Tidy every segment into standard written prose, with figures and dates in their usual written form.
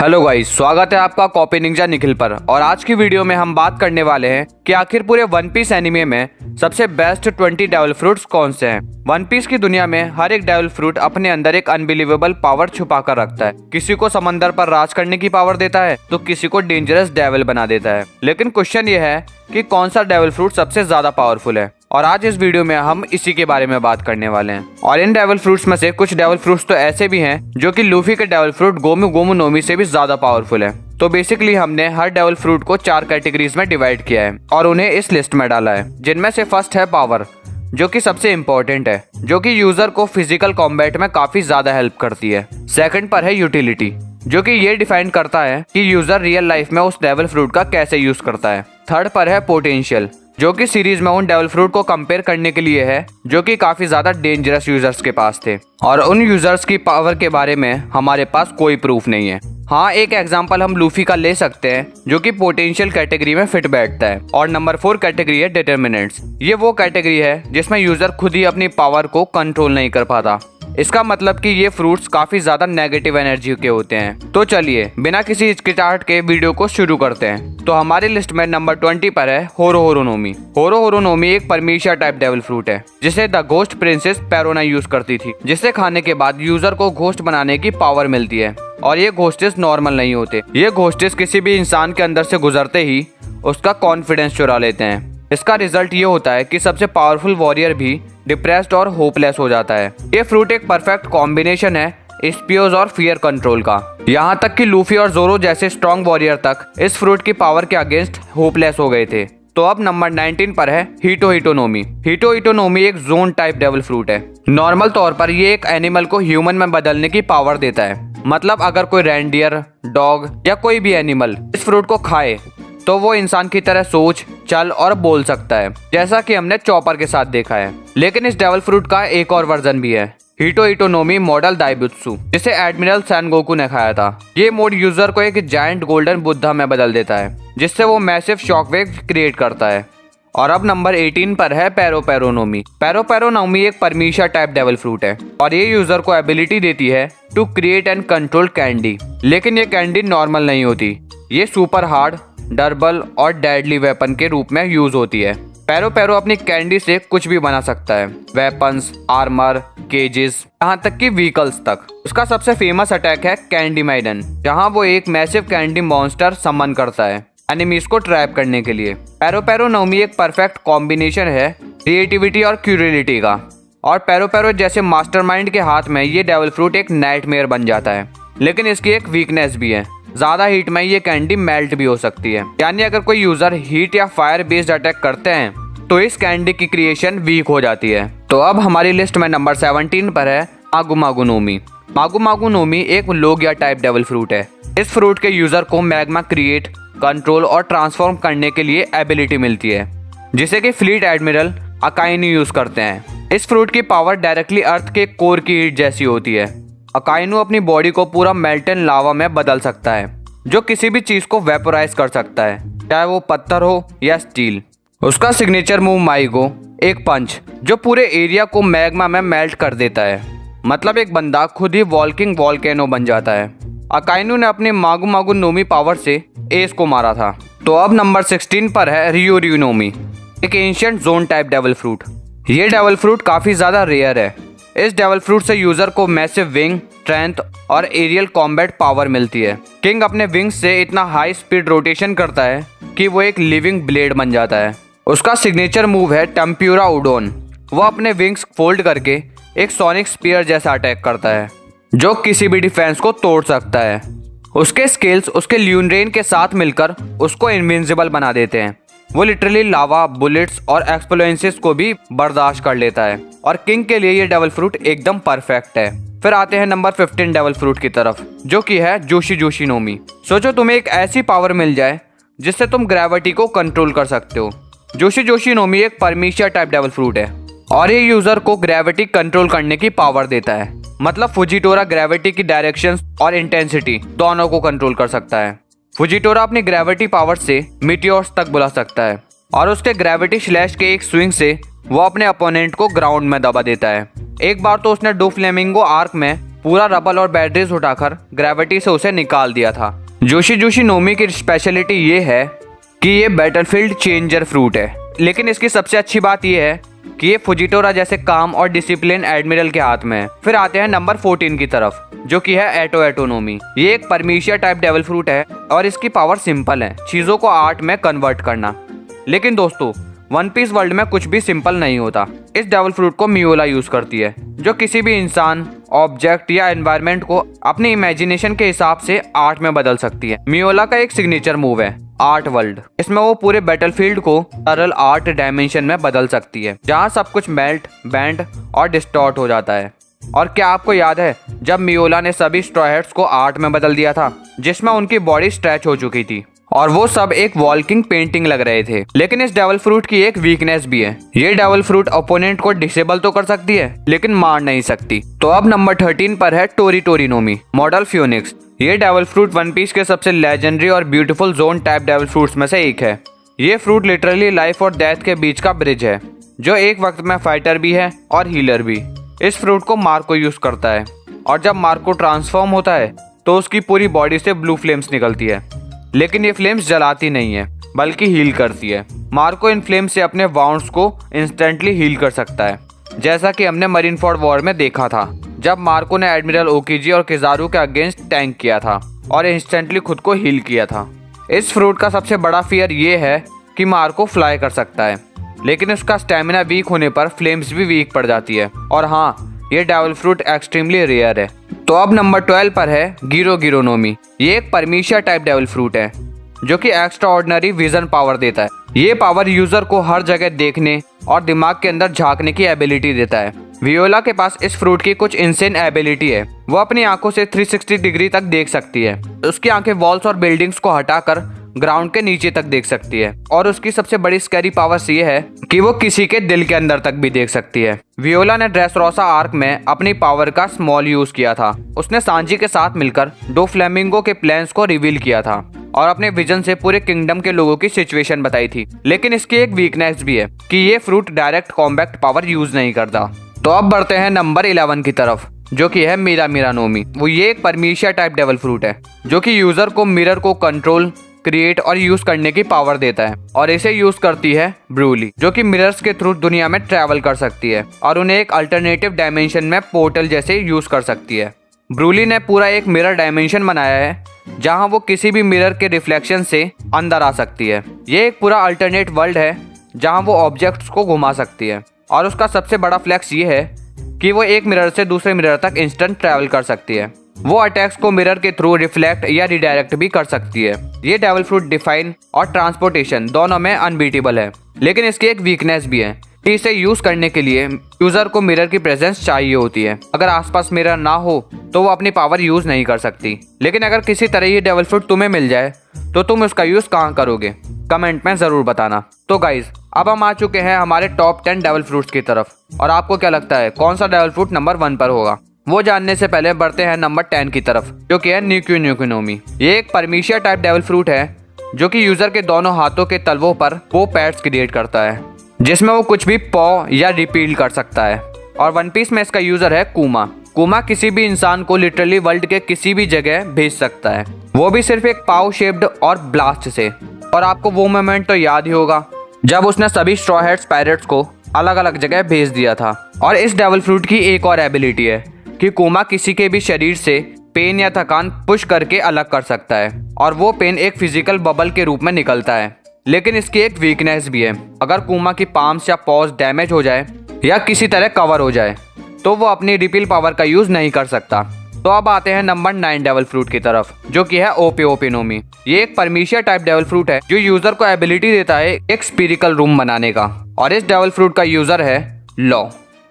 Hello guys, स्वागत है आपका कॉपी निंजा निखिल पर। और आज की वीडियो में हम बात करने वाले हैं कि आखिर पूरे वन पीस एनिमे में सबसे बेस्ट 20 डेविल फ्रूट्स कौन से हैं। वन पीस की दुनिया में हर एक डेविल फ्रूट अपने अंदर एक अनबिलीवेबल पावर छुपा कर रखता है। किसी को समंदर पर राज करने की पावर देता है तो किसी को डेंजरस डेविल बना देता है। लेकिन क्वेश्चन ये है कि कौन सा डेविल फ्रूट सबसे ज्यादा पावरफुल है, और आज इस वीडियो में हम इसी के बारे में बात करने वाले हैं। और इन डेविल फ्रूट्स में से कुछ डेविल फ्रूट्स तो ऐसे भी हैं जो कि लूफी के डेविल फ्रूट गोमू गोमू नोमी से भी ज्यादा पावरफुल है। तो बेसिकली हमने हर डेविल फ्रूट को 4 कैटेगरीज में डिवाइड किया है और उन्हें इस लिस्ट में डाला है, जिनमें से फर्स्ट है पावर, जो कि सबसे इम्पोर्टेंट है, जो कि यूजर को फिजिकल कॉम्बैट में काफी ज्यादा हेल्प करती है। सेकंड पर है यूटिलिटी, जो कि ये डिफाइन करता है कि यूजर रियल लाइफ में उस डेविल फ्रूट का कैसे यूज करता है। थर्ड पर है पोटेंशियल, जो कि सीरीज में उन डेविल फ्रूट को कंपेयर करने के लिए है जो कि काफी ज्यादा डेंजरस यूजर्स के पास थे, और उन यूजर्स की पावर के बारे में हमारे पास कोई प्रूफ नहीं है। हाँ, एक एग्जांपल हम लूफी का ले सकते हैं जो कि पोटेंशियल कैटेगरी में फिट बैठता है। और नंबर 4 कैटेगरी है डिटर्मिनेंट्स। ये वो कैटेगरी है जिसमें यूजर खुद ही अपनी पावर को कंट्रोल नहीं कर पाता। इसका मतलब कि ये फ्रूट्स काफी ज्यादा नेगेटिव एनर्जी के होते हैं। तो चलिए बिना किसी हिचकिचाहट के वीडियो को शुरू करते हैं। तो हमारी लिस्ट में नंबर 20 पर है होरो होरो नोमी। होरो होरो नोमी एक परमीशिया टाइप डेविल फ्रूट है जिसे द घोस्ट प्रिंसेस पेरोना यूज करती थी, जिसे खाने के बाद यूजर को घोस्ट बनाने की पावर मिलती है। और ये घोस्टेस नॉर्मल नहीं होते, ये घोस्टेस किसी भी इंसान के अंदर से गुजरते ही उसका कॉन्फिडेंस चुरा लेते हैं। इसका रिजल्ट ये होता है कि सबसे पावरफुल वॉरियर भी डिप्रेस्ड और होपलेस हो जाता है। ये फ्रूट एक परफेक्ट कॉम्बिनेशन है स्पियोज और फियर कंट्रोल का। यहाँ तक कि लूफी और जोरो जैसे स्ट्रॉन्ग वॉरियर तक इस फ्रूट की पावर के अगेंस्ट होपलेस हो गए थे। तो अब नंबर 19 पर है हिटो हिटो नोमी। हिटो हिटो नोमी एक जोन टाइप डेविल फ्रूट है। नॉर्मल तौर पर ये एक एनिमल को ह्यूमन में बदलने की पावर देता है। मतलब अगर कोई रेंडियर, डॉग या कोई भी एनिमल इस फ्रूट को खाए तो वो इंसान की तरह सोच, चल और बोल सकता है, जैसा कि हमने चॉपर के साथ देखा है। लेकिन इस डेविल फ्रूट का एक और वर्जन भी है, हिटो हिटो नोमी मॉडल दाइबुत्सु, जिसे एडमिरल सैनगोकू ने खाया था। ये मोड यूजर को एक जायंट गोल्डन बुद्धा में बदल देता है, जिससे वो मैसिव शॉकवेव क्रिएट करता है। और अब नंबर 18 पर है पैरो पैरो नोमी। पैरो पैरो नोमी एक परमीशिया टाइप डेविल फ्रूट है और ये यूजर को एबिलिटी देती है to create and control candy. लेकिन ये कैंडी नॉर्मल नहीं होती, ये सुपर हार्ड, डर्बल और डेडली वेपन के रूप में यूज होती है। पैरो पैरो अपनी कैंडी से कुछ भी बना सकता है, वेपन्स, आर्मर, केजेस, यहाँ तक कि व्हीकल्स तक। उसका सबसे फेमस अटैक है कैंडी मैडन, जहाँ वो एक मैसिव कैंडी मॉन्स्टर समन करता है एनिमीज को ट्रैप करने के लिए। पैरो पैरो नोमी एक परफेक्ट कॉम्बिनेशन है क्रिएटिविटी और क्यूरिलिटी का। और पैरो पैरो जैसे मास्टरमाइंड के हाथ में ये डेविल फ्रूट एक नाइटमेयर बन जाता है। लेकिन इसकी एक वीकनेस भी है, ज्यादा हीट में ये कैंडी मेल्ट भी हो सकती है। यानी अगर कोई यूजर हीट या फायर बेस्ड अटैक करते हैं तो इस कैंडी की क्रिएशन वीक हो जाती है। तो अब हमारी लिस्ट में नंबर 17 पर है मागू मागू नोमी। मागू मागू नोमी एक लोगिया टाइप डेविल फ्रूट है। इस फ्रूट के यूजर को मैग्मा क्रिएट, कंट्रोल और ट्रांसफॉर्म करने के लिए एबिलिटी मिलती है, जिसे कि फ्लीट एडमिरल अकाइनू यूज करते हैं। इस फ्रूट की पावर डायरेक्टली अर्थ के कोर की हीट जैसी होती है। अकाइनू अपनी बॉडी को पूरा मेल्टन लावा में बदल सकता है, जो किसी भी चीज को वेपोराइज कर सकता है, चाहे वो पत्थर हो या स्टील। उसका सिग्नेचर मूव माइगो, एक पंच जो पूरे एरिया को मैग्मा में मेल्ट कर देता है। मतलब एक बंदा खुद ही वॉल्किंग वॉल्केनो बन जाता है। अकाइनू ने अपने मागू मागू नोमी पावर से एस को मारा था। तो अब नंबर 16 पर है रियो रियो नोमी, एक ancient zone type devil fruit. ये डेविल फ्रूट काफी ज्यादा रेयर है। इस डेविल फ्रूट से यूजर को मैसिव विंग, स्ट्रेंथ और एरियल कॉम्बैट पावर मिलती है। किंग अपने विंग्स से इतना हाई स्पीड रोटेशन करता है कि वो एक लिविंग ब्लेड बन जाता है। उसका सिग्नेचर मूव है टेम्प्यूरा उडोन। वो अपने विंग्स फोल्ड करके एक सोनिक स्पीयर जैसा अटैक करता है, जो किसी भी डिफेंस को तोड़ सकता है। उसके स्किल्स उसके ल्यूनरेन के साथ मिलकर उसको इनविंसिबल बना देते हैं। वो लिटरली लावा, बुलेट्स और एक्सप्लोजेंस को भी बर्दाश्त कर लेता है। और किंग के लिए ये डेविल फ्रूट एकदम परफेक्ट है। फिर आते हैं नंबर 15 डेविल फ्रूट की तरफ, जो कि है जोशी जोशी नोमी। सोचो तुम्हें एक ऐसी पावर मिल जाए जिससे तुम ग्रेविटी को कंट्रोल कर सकते हो। जोशी जोशी नोमी एक परमीशिया टाइप डेविल फ्रूट है और ये यूजर को ग्रेविटी कंट्रोल करने की पावर देता है। मतलब फुजिटोरा ग्रेविटी की डायरेक्शंस और इंटेंसिटी दोनों को कंट्रोल कर सकता है। फुजिटोरा अपनी ग्रेविटी पावर से मीटियोर्स तक बुला सकता है और उसके ग्रेविटी स्लैश के एक स्विंग से वो अपने अपोनेंट को ग्राउंड में दबा देता है। एक बार तो उसने डो फ्लेमिंगो आर्क में पूरा रबल और बैटरीज उठाकर ग्रेविटी से उसे निकाल दिया था। जोशी जोशी नोमी की स्पेशलिटी ये है कि ये बैटलफील्ड चेंजर फ्रूट है, लेकिन इसकी सबसे अच्छी बात ये है कि ये फुजिटोरा जैसे काम और डिसिप्लिन एडमिरल के हाथ में है। फिर आते हैं नंबर 14 की तरफ, जो कि है एटो एटोनोमी। ये एक परमीशिया टाइप डेविल फ्रूट है और इसकी पावर सिंपल है, चीजों को आर्ट में कन्वर्ट करना। लेकिन दोस्तों, वन पीस वर्ल्ड में कुछ भी सिंपल नहीं होता। इस डेविल फ्रूट को मियोला यूज करती है, जो किसी भी इंसान, ऑब्जेक्ट या एनवायरनमेंट को अपनी इमेजिनेशन के हिसाब से आर्ट में बदल सकती है। मियोला का एक सिग्नेचर मूव है आर्ट वर्ल्ड। इसमें वो पूरे बैटलफील्ड को सरल आर्ट डायमेंशन में बदल सकती है, जहाँ सब कुछ मेल्ट, बेंड और डिस्टॉर्ट हो जाता है। और क्या आपको याद है जब मियोला ने सभी स्ट्रॉ हैट्स को आर्ट में बदल दिया था, जिसमें उनकी बॉडी स्ट्रेच हो चुकी थी और वो सब एक वॉल्किंग पेंटिंग लग रहे थे। लेकिन इस डेविल फ्रूट की एक वीकनेस भी है। ये डेविल फ्रूट ओपोनेंट को डिसेबल तो कर सकती है, लेकिन मार नहीं सकती। तो अब नंबर 13 पर है टोरी टोरी नोमी मॉडल फ्यूनिक्स। ये डेविल फ्रूट वन पीस के सबसे लेजेंडरी और beautiful zone type devil fruits में से एक है। ये फ्रूट लिटरली लाइफ और डेथ के बीच का ब्रिज है, जो एक वक्त में फाइटर भी है और हीलर भी। इस फ्रूट को मार्को यूज करता है, और जब मार्को ट्रांसफॉर्म होता है तो उसकी पूरी बॉडी से ब्लू फ्लेम्स निकलती है। लेकिन ये फ्लेम्स जलाती नहीं है, बल्कि हील करती है। मार्को इन फ्लेम्स से अपने वाउंड्स को इंस्टेंटली हील कर सकता है, जैसा कि हमने मरीनफोर्ड वॉर में देखा था, जब मार्को ने एडमिरल ओकीजी और किजारू के अगेंस्ट टैंक किया था और इंस्टेंटली खुद को हील किया था। इस फ्रूट का सबसे बड़ा फियर ये है कि मार्को फ्लाई कर सकता है, लेकिन उसका स्टेमिना वीक होने पर फ्लेम्स भी वीक पड़ जाती है। और हाँ, ये डेविल फ्रूट एक्सट्रीमली रेयर है। तो अब नंबर 12 पर है गिरो गिरो नोमी। ये एक परमीशिया टाइप डेविल फ्रूट है, जो कि एक्स्ट्रा ऑर्डिनरी विजन पावर देता है। ये पावर यूजर को हर जगह देखने और दिमाग के अंदर झांकने की एबिलिटी देता है। वियोला के पास इस फ्रूट की कुछ इंसेन एबिलिटी है। वो अपनी आंखों से 360 डिग्री तक देख सकती है। उसकी आंखें वॉल्स और बिल्डिंग्स को हटाकर ग्राउंड के नीचे तक देख सकती है। और उसकी सबसे बड़ी स्कैरी पावर्स ये है कि वो किसी के दिल के अंदर तक भी देख सकती है। वियोला ने ड्रेसरोसा आर्क में अपनी पावर का स्मॉल यूज किया था। उसने सांजी के साथ मिलकर दो फ्लेमिंगो के प्लान्स को रिवील किया था और अपने विजन से पूरे किंगडम के लोगों की सिचुएशन बताई थी। लेकिन इसकी एक वीकनेस भी है कि ये fruit direct combat power use नहीं करता। तो अब बढ़ते हैं नंबर 11 की तरफ, जो कि है मीरा मीरा नोमी। वो ये एक परमीशिया टाइप डेविल फ्रूट है, जो कि यूजर को मिरर को कंट्रोल, क्रिएट और यूज करने की पावर देता है। और इसे यूज करती है ब्रूली, जो कि मिरर्स के थ्रू दुनिया में ट्रैवल कर सकती है और उन्हें एक अल्टरनेटिव डायमेंशन में पोर्टल जैसे यूज कर सकती है। ब्रूली ने पूरा एक मिरर डायमेंशन बनाया है, जहां वो किसी भी मिरर के रिफ्लेक्शन से अंदर आ सकती है। ये एक पूरा अल्टरनेट वर्ल्ड है, जहां वो ऑब्जेक्ट्स को घुमा सकती है। और उसका सबसे बड़ा फ्लैक्स ये है कि वो एक मिरर से दूसरे मिरर तक इंस्टेंट ट्रैवल कर सकती है। वो अटैक्स को मिरर के थ्रू रिफ्लेक्ट या रिडायरेक्ट भी कर सकती है। ये डेविल फ्रूट डिफाइन और ट्रांसपोर्टेशन दोनों में अनबीटेबल है। लेकिन इसकी एक वीकनेस भी है। इसे यूज करने के लिए यूजर को मिरर की प्रेजेंस चाहिए होती है। अगर आसपास मिरर ना हो तो वो अपनी पावर यूज नहीं कर सकती। लेकिन अगर किसी तरह ये डेविल फ्रूट तुम्हें मिल जाए तो तुम उसका यूज कहाँ करोगे, कमेंट में जरूर बताना। तो गाइज, अब हम आ चुके हैं हमारे टॉप 10 डेविल फ्रूट्स की तरफ। और आपको क्या लगता है कौन सा डेविल फ्रूट नंबर 1 पर होगा? वो जानने से पहले बढ़ते हैं नंबर 10 की तरफ, जो कि है न्यूक्यू न्यूक्यू नोमी। ये एक परमीशिया टाइप डेविल फ्रूट है, जो कि यूजर के दोनों हाथों के तलवों पर पो पैड्स क्रिएट करता है, जिसमें वो कुछ भी पॉ या रिपील कर सकता है। और वन पीस में इसका यूजर है कुमा। कुमा किसी भी इंसान को लिटरली वर्ल्ड के किसी भी जगह भेज सकता है, वो भी सिर्फ एक पाव शेप्ड और ब्लास्ट से। और आपको वो मोमेंट तो याद ही होगा जब उसने सभी स्ट्रॉ हैट्स पायरेट्स को अलग अलग जगह भेज दिया था। और इस डेविल फ्रूट की एक और एबिलिटी है कि कुमा किसी के भी शरीर से पेन या थकान पुश करके अलग कर सकता है, और वो पेन एक फिजिकल बबल के रूप में निकलता है। लेकिन इसकी एक वीकनेस भी है। अगर कुमा की पाम्स या पॉज डैमेज हो जाए या किसी तरह कवर हो जाए तो वो अपनी रिपील पावर का यूज नहीं कर सकता। तो अब आते हैं नंबर 9 डेविल फ्रूट की तरफ, जो कि है ओपे ओपे नोमी। ये एक परमीशिया टाइप डेविल फ्रूट है, जो यूजर को एबिलिटी देता है एक स्पिरिकल रूम बनाने का। और इस डेविल फ्रूट का यूजर है लॉ,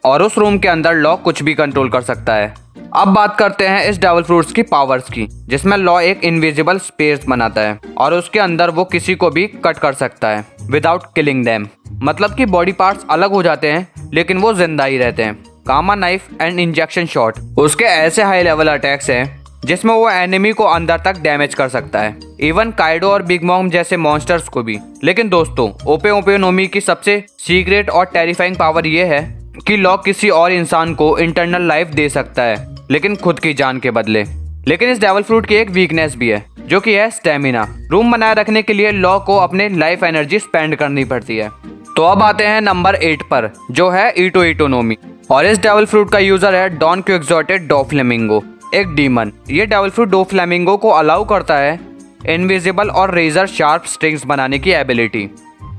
और उस रूम के अंदर लॉ कुछ भी कंट्रोल कर सकता है। अब बात करते हैं इस डेविल फ्रूट्स की पावर्स की, जिसमें लॉ एक इनविजिबल स्पेस बनाता है और उसके अंदर वो किसी को भी कट कर सकता है विदाउट किलिंग देम। मतलब कि बॉडी पार्ट्स अलग हो जाते हैं लेकिन वो जिंदा ही रहते हैं। कामा नाइफ एंड इंजेक्शन शॉट उसके ऐसे हाई लेवल अटैक्स हैं जिसमें वो एनिमी को अंदर तक डैमेज कर सकता है, इवन काइडो और बिग मॉम जैसे मॉन्स्टर्स को भी। लेकिन दोस्तों, ओपे ओपे नोमी की सबसे सीक्रेट और टेरिफाइंग पावर ये है कि लॉ किसी और इंसान को इंटरनल लाइफ दे सकता है, लेकिन खुद की जान के बदले। लेकिन इस डेविल फ्रूट की एक वीकनेस भी है, जो कि है स्टेमिना। रूम बनाए रखने के लिए लॉ को अपने लाइफ एनर्जी स्पेंड करनी पड़ती है। तो अब आते हैं नंबर 8 पर, जो है ईटो ईटो नोमी। और इस डेविल फ्रूट का यूजर है डॉन क्विक्सोटे डोफ्लेमिंगो, एक डीमन। ये डेविल फ्रूट डोफ्लेमिंगो को अलाउ करता है इनविजिबल और रेजर शार्प स्ट्रिंग्स बनाने की एबिलिटी।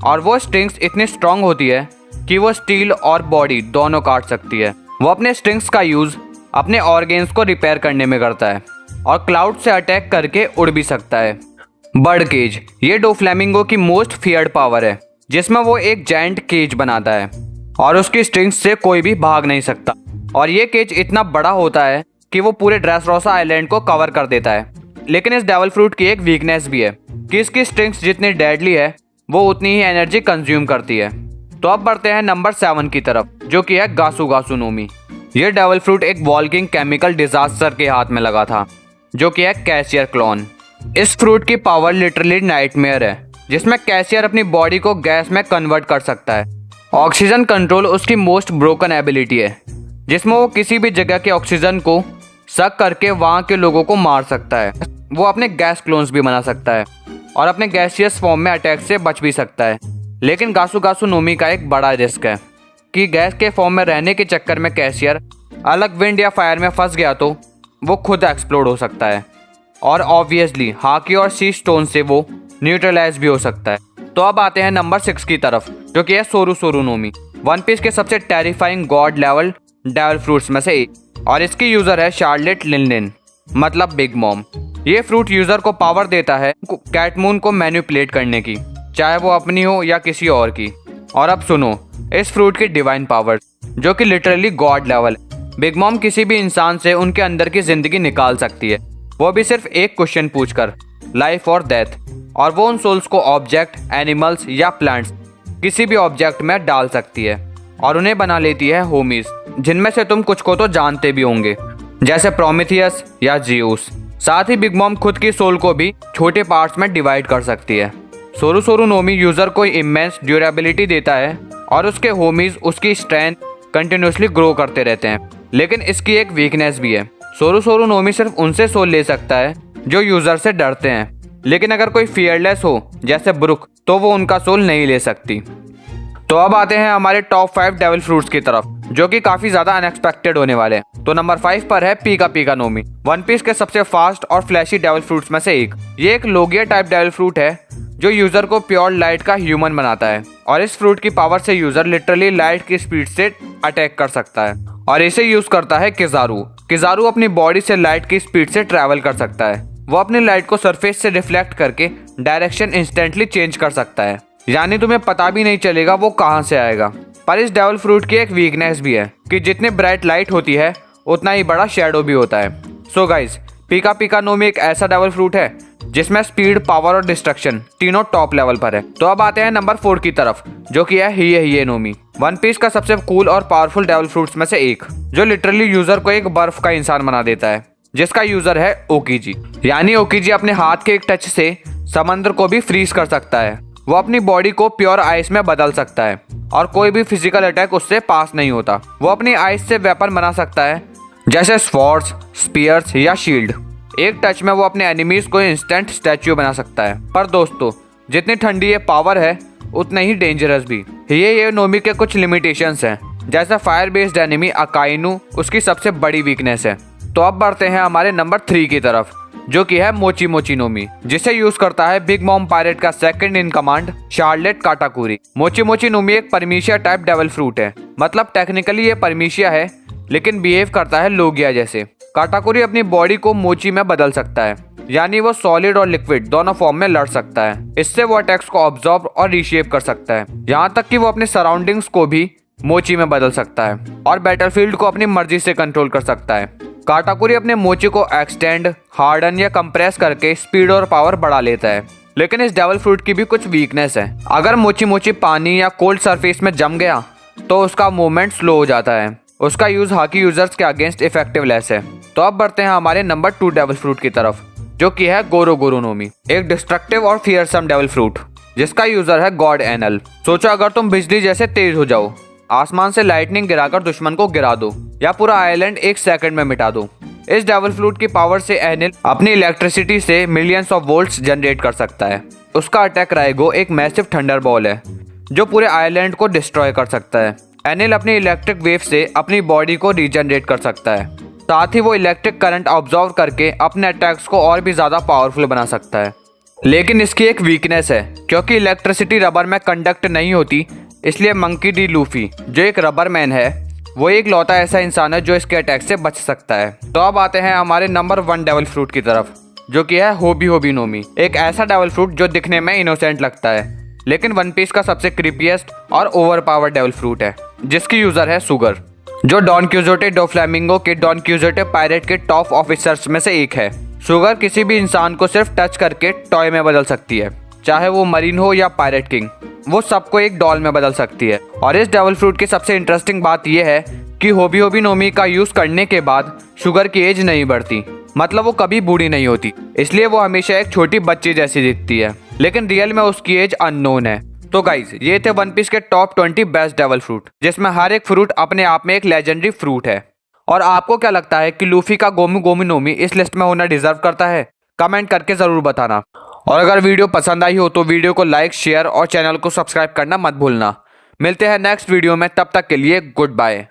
और वो स्ट्रिंग्स इतनी स्ट्रांग होती है कि वो स्टील और बॉडी दोनों काट सकती है। वो अपने स्ट्रिंग्स का यूज अपने ऑर्गेन्स को रिपेयर करने में करता है और क्लाउड से अटैक करके उड़ भी सकता है। बर्ड केज, ये डोफ्लेमिंगो की मोस्ट फियर्ड पावर है, जिसमें वो एक जायंट केज बनाता है और उसकी स्ट्रिंग्स से कोई भी भाग नहीं सकता। और ये केज इतना बड़ा होता है कि वो पूरे ड्रेसरोसा आइलैंड को कवर कर देता है। लेकिन इस डेविल फ्रूट की एक वीकनेस भी है कि इसकी स्ट्रिंग्स जितनी डेडली है वो उतनी ही एनर्जी कंज्यूम करती है। तो अब बढ़ते हैं नंबर 7 की तरफ, जो कि है गासू गासू नोमी। ये डेविल फ्रूट एक वॉल्किंग केमिकल डिजास्टर के हाथ में लगा था, जो कि है कैसियर क्लोन। इस फ्रूट की पावर लिटरली नाइटमेयर है, जिसमें कैसियर अपनी बॉडी को गैस में कन्वर्ट कर सकता है। ऑक्सीजन कंट्रोल उसकी मोस्ट ब्रोकन एबिलिटी है, जिसमें वो किसी भी जगह के ऑक्सीजन को सक करके वहाँ के लोगों को मार सकता है। वो अपने गैस क्लोन्स भी बना सकता है और अपने गैसियस फॉर्म में अटैक से बच भी सकता है। लेकिन गासू गासू नोमी का एक बड़ा रिस्क है कि गैस के फॉर्म में रहने के चक्कर में कैसियर अलग विंड या फायर में फंस गया तो वो खुद एक्सप्लोड हो सकता है। और ऑब्वियसली हाकी और सी स्टोन से वो न्यूट्रलाइज भी हो सकता है। तो अब आते हैं नंबर 6 की तरफ, जो कि है सोरू सोरू नोमी। वन पीस के सबसे terrifying God level devil fruits में से एक। और इसकी यूजर है शार्लेट लिनलिन, मतलब बिग मॉम। ये फ्रूट यूजर को पावर देता है कैटमून को मैनिपुलेट करने की, चाहे वो अपनी हो या किसी और की। और अब सुनो इस फ्रूट की डिवाइन पावर, जो कि literally God level. Big mom किसी भी इंसान से उनके अंदर की जिंदगी निकाल सकती है, वो भी सिर्फ एक क्वेश्चन पूछकर, लाइफ और डेथ। और वो उन सोल्स को ऑब्जेक्ट, एनिमल्स या प्लांट्स किसी भी ऑब्जेक्ट में डाल सकती है और उन्हें बना लेती है होमीज, जिनमें से तुम कुछ को तो जानते भी होंगे, जैसे प्रोमेथियस या जियूस। साथ ही बिग मॉम खुद की सोल को भी छोटे पार्ट्स में डिवाइड कर सकती है। सोरू सोरू नोमी यूजर को इमेंस ड्यूरेबिलिटी देता है और उसके होमीज उसकी स्ट्रेंथ कंटिन्यूसली ग्रो करते रहते हैं। लेकिन इसकी एक वीकनेस भी है, सोरू सोरू नोमी सिर्फ उनसे सोल ले सकता है जो यूजर से डरते हैं। लेकिन अगर कोई फियरलेस हो जैसे ब्रुक, तो वो उनका सोल नहीं ले सकती। तो अब आते हैं हमारे टॉप 5 डेविल फ्रूट्स की तरफ, जो कि काफी ज्यादा अनएक्सपेक्टेड होने वाले हैं। तो नंबर 5 पर है पीका पीका नोमी, वन पीस के सबसे फास्ट और फ्लैशी डेविल फ्रूट्स में से एक। ये एक लोगिया टाइप डेविल फ्रूट है जो यूजर को प्योर लाइट का ह्यूमन बनाता है। और इस फ्रूट की पावर से यूजर लिटरली लाइट की स्पीड से अटैक कर सकता है। और इसे यूज करता है किजारू। किजारू अपनी बॉडी से लाइट की स्पीड से ट्रैवल कर सकता है। वो अपनी लाइट को सरफेस से रिफ्लेक्ट करके डायरेक्शन इंस्टेंटली चेंज कर सकता है, यानी तुम्हें पता भी नहीं चलेगा वो कहाँ से आएगा। पर इस डेविल फ्रूट की एक वीकनेस भी है कि जितनी ब्राइट लाइट होती है उतना ही बड़ा शेडो भी होता है। सो गाइज, पीका पीका नोमी एक ऐसा डेविल फ्रूट है जिसमें स्पीड, पावर और डिस्ट्रक्शन तीनों टॉप लेवल पर है। तो अब आते हैं नंबर 4 की तरफ, जो कि है हिये हिये नोमी, वन पीस का सबसे कूल और पावरफुल डेविल फ्रूट्स में से एक, जो लिटरली यूजर को एक बर्फ का इंसान बना देता है, जिसका यूजर है ओकीजी। यानी ओकीजी अपने हाथ के एक टच से समंदर को भी फ्रीज कर सकता है। वो अपनी बॉडी को प्योर आइस में बदल सकता है और कोई भी फिजिकल अटैक उससे पास नहीं होता। वो अपनी आइस से वेपन बना सकता है, जैसे स्वॉर्ड्स, स्पीयर्स या शील्ड। एक टच में वो अपने एनिमीज को इंस्टेंट स्टैच्यू बना सकता है। पर दोस्तों, जितनी ठंडी ये पावर है उतना ही डेंजरस भी। ये नोमी के कुछ लिमिटेशंस हैं, जैसे फायर बेस्ड एनिमी अकाइनू उसकी सबसे बड़ी वीकनेस है। तो अब बढ़ते हैं हमारे नंबर 3 की तरफ, जो कि है मोची मोची नोमी, जिसे यूज करता है बिग मॉम पायरेट का सेकंड इन कमांड शार्लेट काटाकुरी। मोची मोची नोमी एक परमीशिया टाइप डेविल फ्रूट है, मतलब टेक्निकली ये परमीशिया है लेकिन बिहेव करता है लोगिया जैसे। काटाकुरी अपनी बॉडी को मोची में बदल सकता है, यानी वो सॉलिड और लिक्विड दोनों फॉर्म में लड़ सकता है। इससे वो अटैक्स को ऑब्जॉर्व और रीशेप कर सकता है, यहाँ तक कि वो अपने सराउंडिंग्स को भी मोची में बदल सकता है और बैटलफील्ड को अपनी मर्जी से कंट्रोल कर सकता है। काटाकुरी अपने मोची को एक्सटेंड, हार्डन या कंप्रेस करके स्पीड और पावर बढ़ा लेता है। लेकिन इस डेविल फ्रूट की भी कुछ वीकनेस है। अगर मोची मोची पानी या कोल्ड सरफेस में जम गया तो उसका मूवमेंट स्लो हो जाता है। उसका यूज हाकी यूजर्स के अगेंस्ट इफेक्टिव लेस है। तो अब बढ़ते हैं हमारे नंबर 2 डेविल फ्रूट की तरफ, जो कि है गोरो गोरो नोमी, एक डिस्ट्रक्टिव और फियरसम डेविल फ्रूट, जिसका यूजर है गॉड एनल। सोचो अगर तुम बिजली जैसे तेज हो जाओ, आसमान से लाइटनिंग गिराकर दुश्मन को गिरा दो, या पूरा आइलैंड एक सेकंड में मिटा दूं। इस डेविल फ्रूट की पावर से एनिल अपनी इलेक्ट्रिसिटी से मिलियंस ऑफ वोल्ट्स जनरेट कर सकता है। उसका अटैक राइगो एक मैसिव थंडर बॉल है जो पूरे आइलैंड को डिस्ट्रॉय कर सकता है। एनिल अपनी इलेक्ट्रिक वेव से अपनी बॉडी को रीजनरेट कर सकता है। साथ ही वो इलेक्ट्रिक करंट ऑब्जॉर्व करके अपने अटैक्स को और भी ज़्यादा पावरफुल बना सकता है। लेकिन इसकी एक वीकनेस है, क्योंकि इलेक्ट्रिसिटी रबर में कंडक्ट नहीं होती, इसलिए मंकी डी लूफी जो एक रबर मैन है वो एक लौता ऐसा इंसान है जो इसके अटैक से बच सकता है। तो अब आते हैं हमारे नंबर 1 डेविल फ्रूट की तरफ, जो कि है होबी होबी नोमी। एक ऐसा डेविल फ्रूट जो दिखने में इनोसेंट लगता है, लेकिन वन पीस का सबसे क्रीपीएस्ट और ओवर पावर डेविल फ्रूट है, जिसकी यूजर है सुगर, जो डॉन क्यूजोटे डोफ्लेमिंगो के डॉन क्यूजोटे पायरेट के टॉप ऑफिसर्स में से एक है। सुगर किसी भी इंसान को सिर्फ टच करके टॉय में बदल सकती है, चाहे वो मरीन हो या पायरेट किंग, वो सबको एक डॉल में बदल सकती है। और इस डेविल फ्रूट की सबसे इंटरेस्टिंग बात यह है कि होबी होबी नोमी का यूज करने के बाद शुगर की एज नहीं बढ़ती, मतलब वो कभी बूढ़ी नहीं होती, इसलिए वो हमेशा एक छोटी बच्ची जैसी दिखती है, लेकिन रियल में उसकी एज अननोन है। तो गाइज, ये थे वन पीस के टॉप 20 बेस्ट डेविल फ्रूट, जिसमें हर एक फ्रूट अपने आप में एक लेजेंडरी फ्रूट है। और आपको क्या लगता है कि लूफी का गोमू गोमू नोमी इस लिस्ट में होना डिजर्व करता है? कमेंट करके जरूर बताना। और अगर वीडियो पसंद आई हो तो वीडियो को लाइक, शेयर और चैनल को सब्सक्राइब करना मत भूलना। मिलते हैं नेक्स्ट वीडियो में, तब तक के लिए गुड बाय।